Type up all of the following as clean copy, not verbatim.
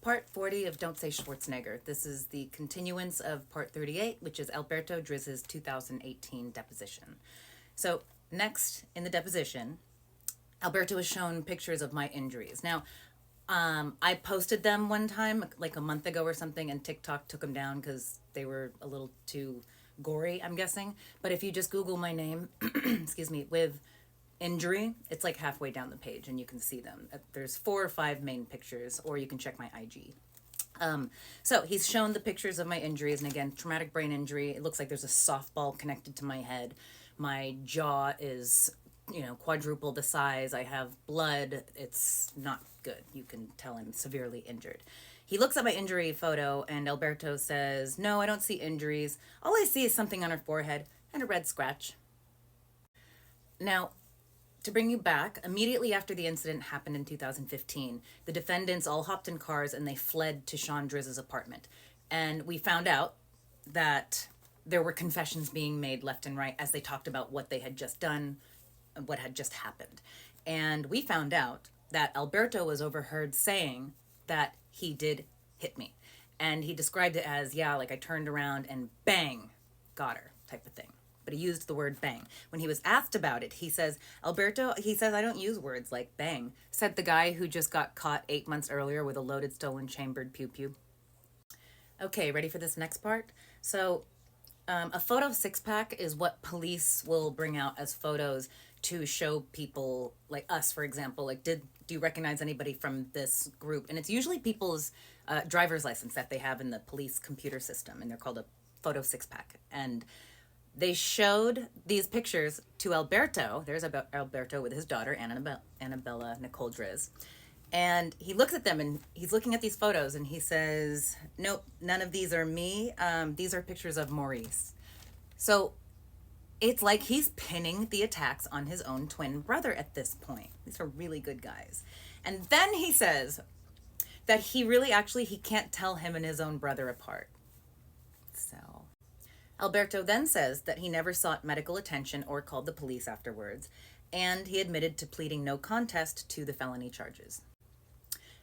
part 40 of Don't Say Schwarzenegger. This is the continuance of part 38, which is Alberto Driz's 2018 deposition. So next in the deposition, Alberto was shown pictures of my injuries. Now, I posted them one time, like a month ago or something, and TikTok took them down because they were a little too gory, I'm guessing. But if you just Google my name, excuse me, with injury, it's like halfway down the page and you can see them. There's 4 or 5 main pictures, or you can check my IG. So he's shown the pictures of my injuries, and again, traumatic brain injury. It looks like there's a softball connected to my head. My jaw is, quadruple the size. I have blood. It's not good. You can tell I'm severely injured. He looks at my injury photo, and Alberto says, "No, I don't see injuries. All I see is something on her forehead and a red scratch." Now, to bring you back, immediately after the incident happened in 2015, the defendants all hopped in cars and they fled to Sean Driz's apartment. And we found out that there were confessions being made left and right as they talked about what they had just done and what had just happened. And we found out that Alberto was overheard saying that he did hit me. And he described it as, like I turned around and bang, got her type of thing. But he used the word bang. When he was asked about it, he says, Alberto, he says, I don't use words like bang, said the guy who just got caught 8 months earlier with a loaded, stolen, chambered pew-pew. Okay, ready for this next part? So a photo six-pack is what police will bring out as photos to show people, like us, for example, like, do you recognize anybody from this group? And it's usually people's driver's license that they have in the police computer system, and they're called a photo six-pack. And they showed these pictures to Alberto. There's Alberto with his daughter, Annabella Nicole Driz. And he looks at them and he's looking at these photos and he says, nope, none of these are me. These are pictures of Maurice. So it's like he's pinning the attacks on his own twin brother at this point. These are really good guys. And then he says that he can't tell him and his own brother apart. So Alberto then says that he never sought medical attention or called the police afterwards, and he admitted to pleading no contest to the felony charges.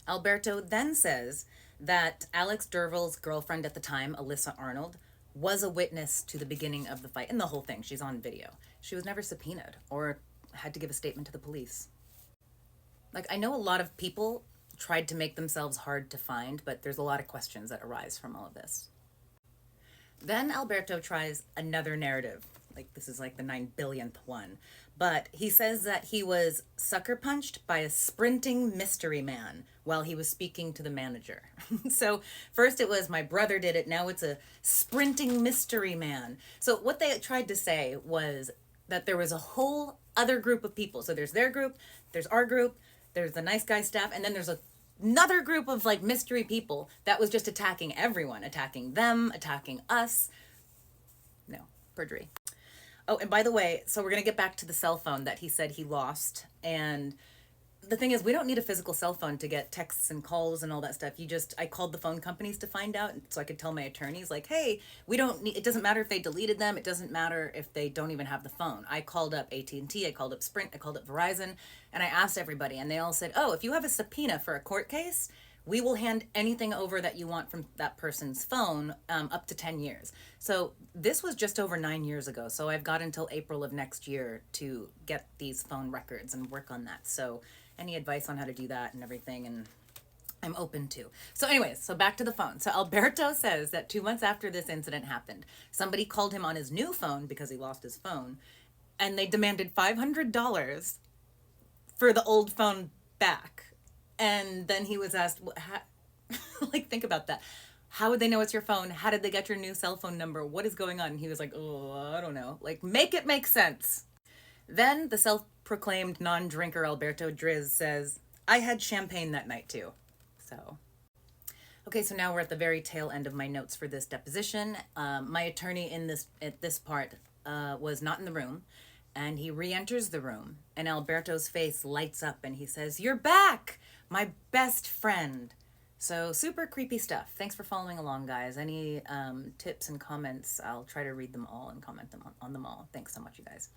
Alberto then says that Alex Derval's girlfriend at the time, Alyssa Arnold, was a witness to the beginning of the fight and the whole thing. She's on video. She was never subpoenaed or had to give a statement to the police. Like, I know a lot of people tried to make themselves hard to find, but there's a lot of questions that arise from all of this. Then Alberto tries another narrative. Like, this is like the 9 billionth one. But he says that he was sucker punched by a sprinting mystery man while he was speaking to the manager. So first it was my brother did it. Now it's a sprinting mystery man. So what they tried to say was that there was a whole other group of people. So there's their group, there's our group, there's the nice guy staff, and then there's another group of like mystery people that was just attacking everyone, attacking them, attacking us. No, perjury. Oh, and by the way, so we're going to get back to the cell phone that he said he lost. And the thing is, we don't need a physical cell phone to get texts and calls and all that stuff. I called the phone companies to find out so I could tell my attorneys, like, hey, it doesn't matter if they deleted them. It doesn't matter if they don't even have the phone. I called up AT&T, I called up Sprint, I called up Verizon, and I asked everybody, and they all said, oh, if you have a subpoena for a court case, we will hand anything over that you want from that person's phone up to 10 years. So this was just over 9 years ago. So I've got until April of next year to get these phone records and work on that. So any advice on how to do that and everything, and I'm open to. So anyways, so back to the phone. So Alberto says that 2 months after this incident happened, somebody called him on his new phone because he lost his phone, and they demanded $500 for the old phone back. And then he was asked, like, think about that. How would they know it's your phone? How did they get your new cell phone number? What is going on? And he was like, oh, I don't know. Like, make it make sense. Then the self-proclaimed non-drinker Alberto Driz says, I had champagne that night too. So, okay, so now we're at the very tail end of my notes for this deposition. My attorney at this part was not in the room, and he re-enters the room, and Alberto's face lights up, and he says, you're back! My best friend. So super creepy stuff. Thanks for following along, guys. Any tips and comments, I'll try to read them all and comment on them all. Thanks so much, you guys.